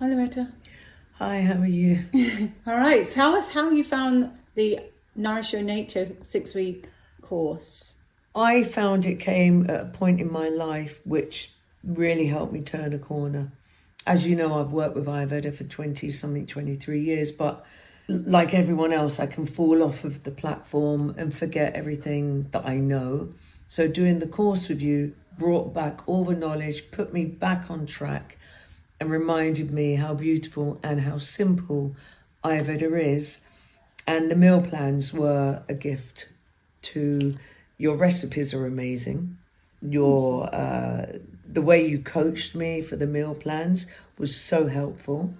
Hi, Loretta. Hi, how are you? All right, tell us how you found the Nourish Your Nature 6-week course. I found it came at a point in my life which really helped me turn a corner. As you know, I've worked with Ayurveda for 23 years, but like everyone else, I can fall off of the platform and forget everything that I know. So doing the course with you brought back all the knowledge, put me back on track, and reminded me how beautiful and how simple Ayurveda is. And the meal plans were a gift. Your recipes are amazing. The way you coached me for the meal plans was so helpful.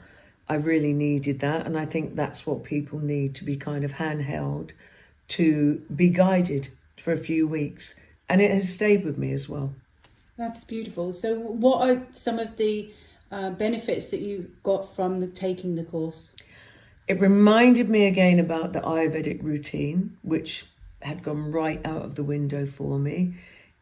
I really needed that, and I think that's what people need, to be kind of handheld, to be guided for a few weeks. And it has stayed with me as well. That's beautiful. So what are some of the benefits that you got from taking the course? It reminded me again about the Ayurvedic routine, which had gone right out of the window for me.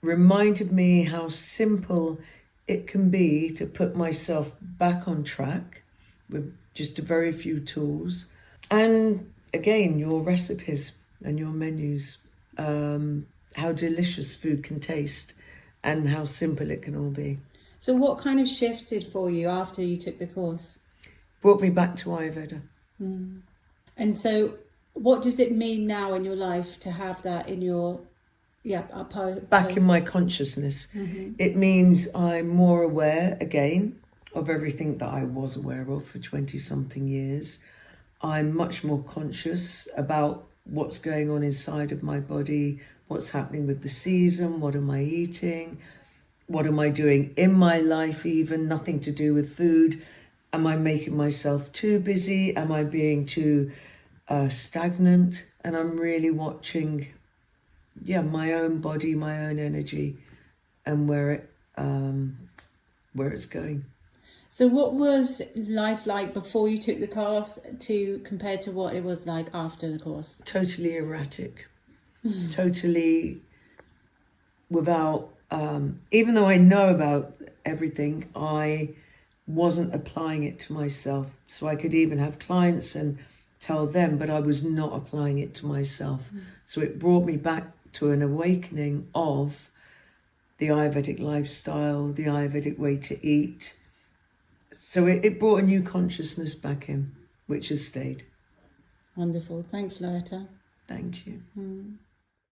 Reminded me how simple it can be to put myself back on track with just a very few tools. And again, your recipes and your menus, how delicious food can taste and how simple it can all be. So what kind of shifted for you after you took the course? Brought me back to Ayurveda. Mm. And so what does it mean now in your life to have that in your back in my consciousness? Mm-hmm. It means I'm more aware again of everything that I was aware of for 20-something years. I'm much more conscious about what's going on inside of my body, what's happening with the season, what am I eating, what am I doing in my life even, nothing to do with food. Am I making myself too busy? Am I being too stagnant? And I'm really watching my own body, my own energy, and where it's going. So what was life like before you took the course compared to what it was like after the course? Totally erratic. Totally without, even though I know about everything, I wasn't applying it to myself. So I could even have clients and tell them, but I was not applying it to myself. So it brought me back to an awakening of the Ayurvedic lifestyle, the Ayurvedic way to eat. So it brought a new consciousness back in, which has stayed. Wonderful. Thanks, Loretta. Thank you. Mm.